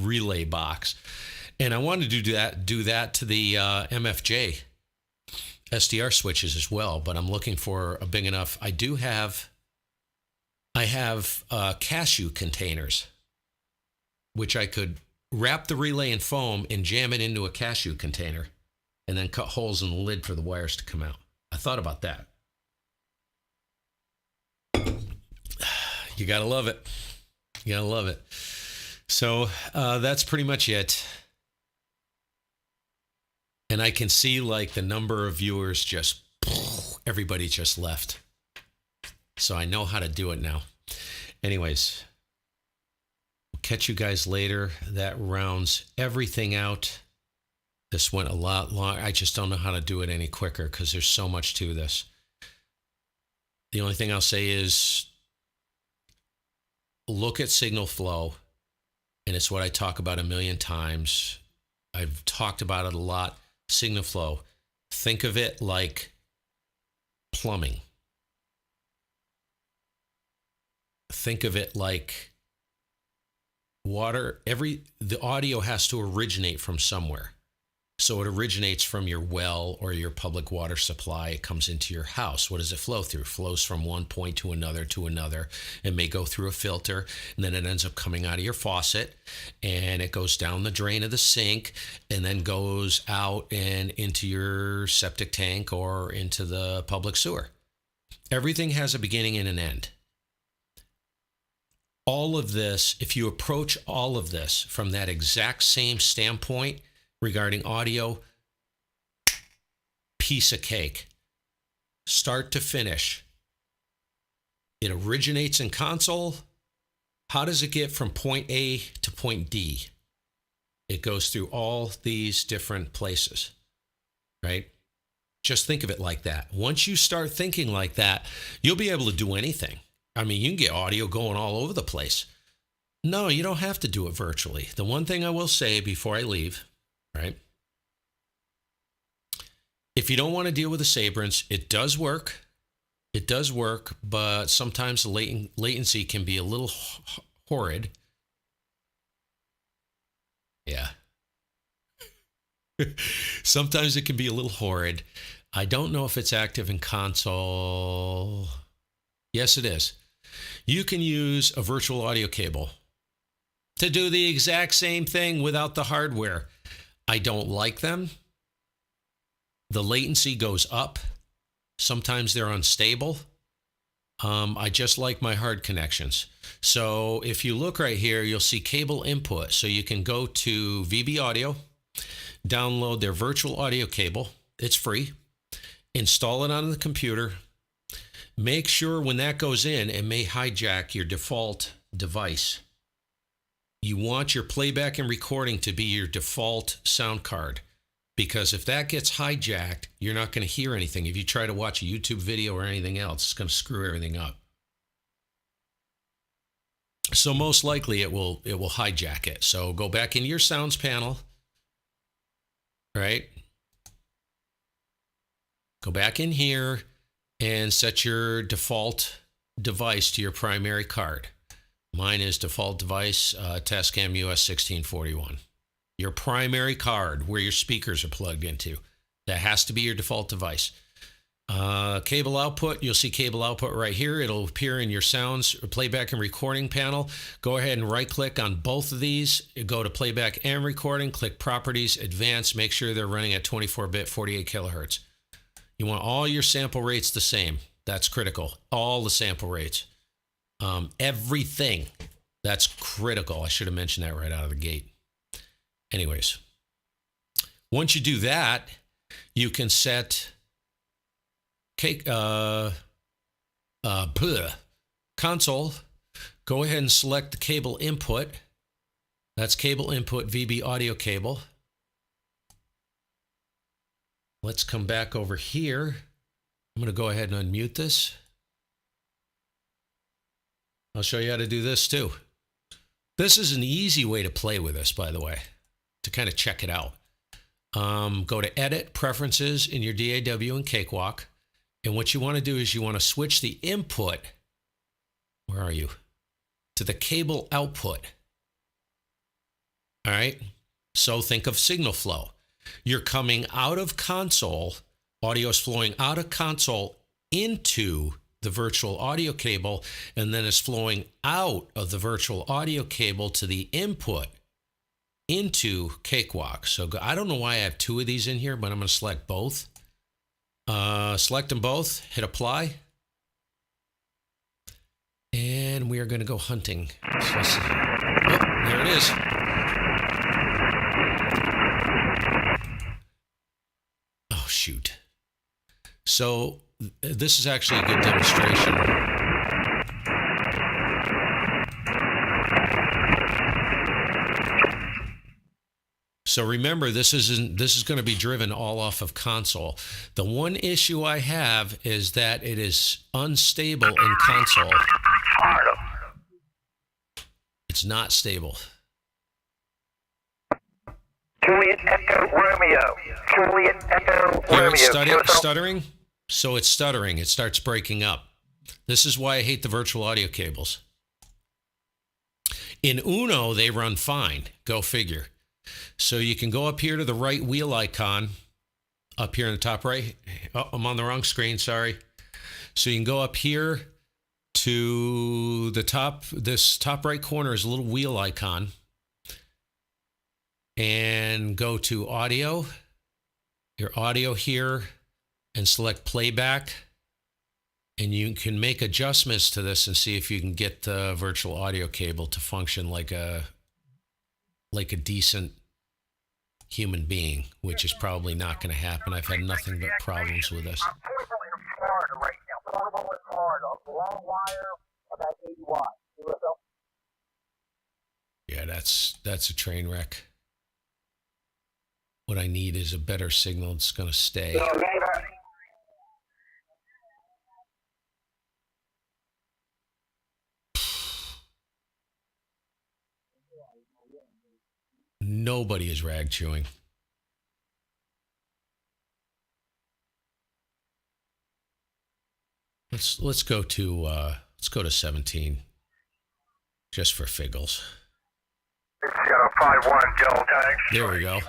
relay box. And I wanted to do that to the MFJ SDR switches as well, but I'm looking for a big enough. I have cashew containers, which I could wrap the relay in foam and jam it into a cashew container and then cut holes in the lid for the wires to come out. I thought about that. You gotta love it. You gotta love it. So that's pretty much it. And I can see like the number of viewers just, everybody just left. So I know how to do it now. Anyways, we'll catch you guys later. That rounds everything out. This went a lot long. I just don't know how to do it any quicker because there's so much to this. The only thing I'll say is look at signal flow. And it's what I talk about a million times. I've talked about it a lot. Signal flow. Think of it like plumbing. Think of it like water. The audio has to originate from somewhere. So it originates from your well or your public water supply. It comes into your house. What does it flow through? It flows from one point to another. It may go through a filter, and then it ends up coming out of your faucet, and it goes down the drain of the sink, and then goes out and into your septic tank or into the public sewer. Everything has a beginning and an end. All of this, if you approach all of this from that exact same standpoint, regarding audio, piece of cake. Start to finish. It originates in console. How does it get from point A to point D? It goes through all these different places, right? Just think of it like that. Once you start thinking like that, you'll be able to do anything. I mean, you can get audio going all over the place. No, you don't have to do it virtually. The one thing I will say before I leave, right? If you don't want to deal with the Sabrents, it does work. It does work, but sometimes the latency can be a little horrid. Yeah. Sometimes it can be a little horrid. I don't know if it's active in console. Yes, it is. You can use a virtual audio cable to do the exact same thing without the hardware. I don't like them. The latency goes up. Sometimes they're unstable. I just like my hard connections. So if you look right here, you'll see cable input. So you can go to VB Audio, download their virtual audio cable. It's free. Install it on the computer. Make sure when that goes in, it may hijack your default device. You want your playback and recording to be your default sound card. Because if that gets hijacked, you're not going to hear anything. If you try to watch a YouTube video or anything else, it's going to screw everything up. So most likely it will hijack it. So go back into your sounds panel, right? Go back in here and set your default device to your primary card. Mine is default device, Tascam US 1641. Your primary card where your speakers are plugged into. That has to be your default device. Cable output, you'll see cable output right here. It'll appear in your sounds playback and recording panel. Go ahead and right click on both of these. Go to playback and recording, click properties, advanced, make sure they're running at 24-bit, 48 kilohertz. You want all your sample rates the same. That's critical. All the sample rates. Everything. That's critical. I should have mentioned that right out of the gate. Anyways, once you do that, you can set console. Go ahead and select the cable input. That's cable input VB audio cable. Let's come back over here. I'm going to go ahead and unmute this. I'll show you how to do this too. This is an easy way to play with this, by the way, to kind of check it out. Go to Edit, Preferences in your DAW and Cakewalk. And what you want to do is you want to switch the input, where are you? To the cable output. All right? So think of signal flow. You're coming out of console, audio is flowing out of console into the virtual audio cable, and then it's flowing out of the virtual audio cable to the input into Cakewalk. So I don't know why I have two of these in here, but I'm going to select both. Select them both, hit apply. And we are going to go hunting. So there it is. Oh, shoot. So this is actually a good demonstration. So remember, this is going to be driven all off of console. The one issue I have is that it is unstable in console. It's not stable. Juliet Echo Romeo. Juliet Echo Romeo. Hear it stuttering? So it's stuttering. It starts breaking up. This is why I hate the virtual audio cables. In Uno, they run fine. Go figure. So you can go up here to the right wheel icon, up here in the top right. Oh, I'm on the wrong screen, sorry. So you can go up here to the top, this top right corner is a little wheel icon. And go to audio, your audio here, and select playback. And you can make adjustments to this and see if you can get the virtual audio cable to function like a decent human being, which is probably not going to happen. I've had nothing but problems with this. I'm portable in Florida right now. Portable in Florida. Long wire, about 80 watts. USL. Yeah, that's a train wreck. What I need is a better signal that's going to stay. Nobody is rag chewing. Let's go to 17, just for figgles. It's got a 5-1 gel tank. There we go.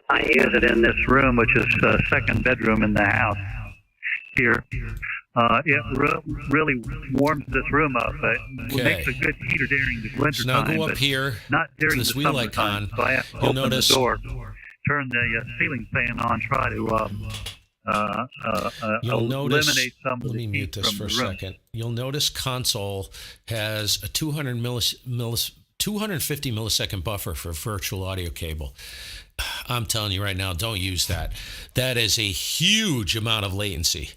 I use it in this room, which is the second bedroom in the house here. It really warms this room up. It makes a good heater during the winter So now time. go up here not during to this the wheel summertime. icon. So I have to You'll open notice the door, turn the ceiling fan on, try to eliminate some of let the me heat mute this from for a the room. second. You'll notice console has a 250 millisecond buffer for virtual audio cable. I'm telling you right now, don't use that. That is a huge amount of latency.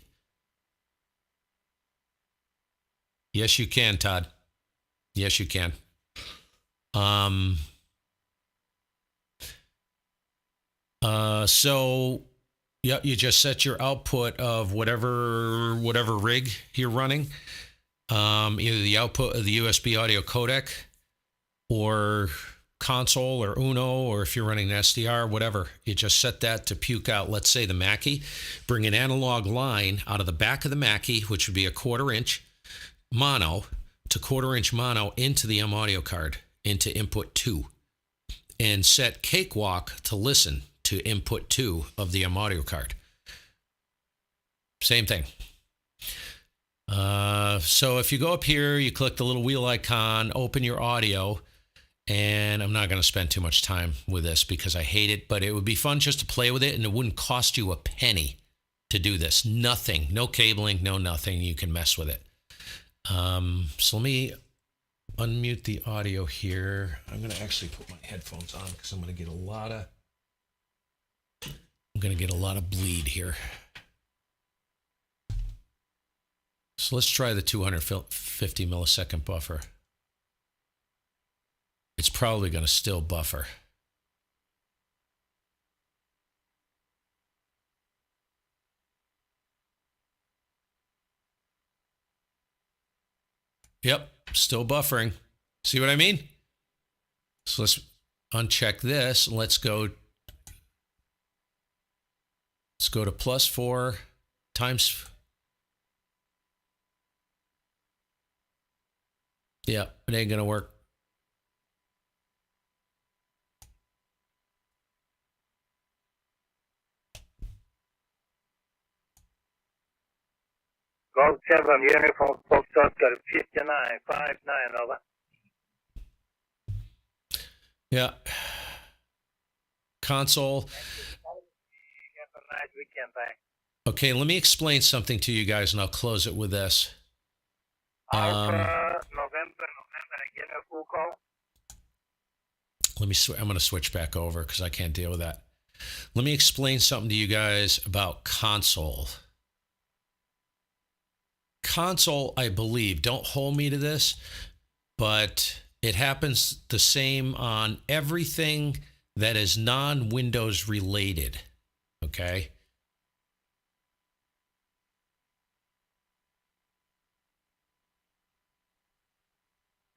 Yes, you can, Todd. Yes, you can. So yeah, you just set your output of whatever rig you're running, either the output of the USB audio codec or console or Uno, or if you're running an SDR, whatever. You just set that to puke out, let's say, the Mackie. Bring an analog line out of the back of the Mackie, which would be a 1/4 inch mono to 1/4 inch mono into the M audio card, into input 2, and set Cakewalk to listen to input 2 of the M audio card. Same thing. So if you go up here, you click the little wheel icon, open your audio, and I'm not going to spend too much time with this because I hate it, but it would be fun just to play with it, and it wouldn't cost you a penny to do this. Nothing, no cabling, no nothing. You can mess with it. So let me unmute the audio here. I'm going to actually put my headphones on because I'm going to get a lot of bleed here. So let's try the 250 millisecond buffer. It's probably going to still buffer. Yep, still buffering. See what I mean? So let's uncheck this and let's go to +4 times. Yeah, it ain't going to work. Golf 7 uniform Foxtrot 5959 over. Yeah. Console. Have a nice weekend, thanks. Okay, let me explain something to you guys, and I'll close it with this. November, I get a full call. I'm going to switch back over because I can't deal with that. Let me explain something to you guys about console. Console, I believe, don't hold me to this, but it happens the same on everything that is non-Windows related, okay?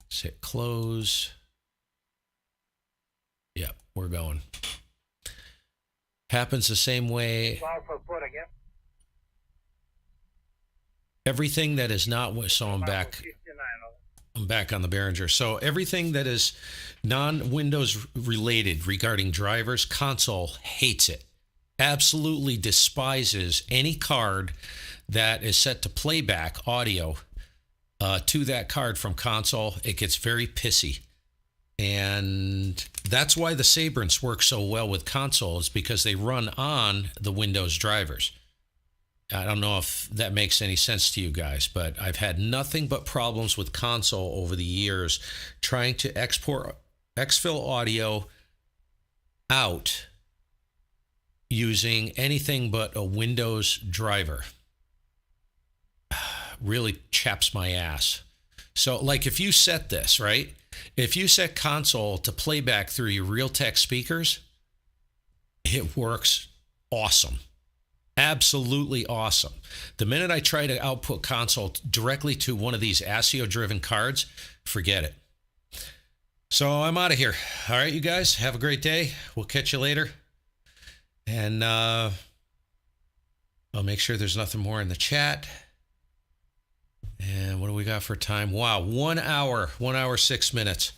Let's hit close. Yep, we're going. Happens the same way. Everything that is not, so I'm back on the Behringer. So everything that is non-Windows related regarding drivers, console hates it. Absolutely despises any card that is set to playback audio to that card from console. It gets very pissy. And that's why the Sabrents work so well with consoles, because they run on the Windows drivers. I don't know if that makes any sense to you guys, but I've had nothing but problems with console over the years trying to export Xfil audio out using anything but a Windows driver. Really chaps my ass. So like if you set this, right? If you set console to playback through your Realtek speakers, it works awesome. Absolutely awesome. The minute I try to output console directly to one of these ASIO-driven cards, forget it. So I'm out of here. All right, you guys, have a great day. We'll catch you later. And I'll make sure there's nothing more in the chat. And what do we got for time? Wow, 1 hour, 6 minutes.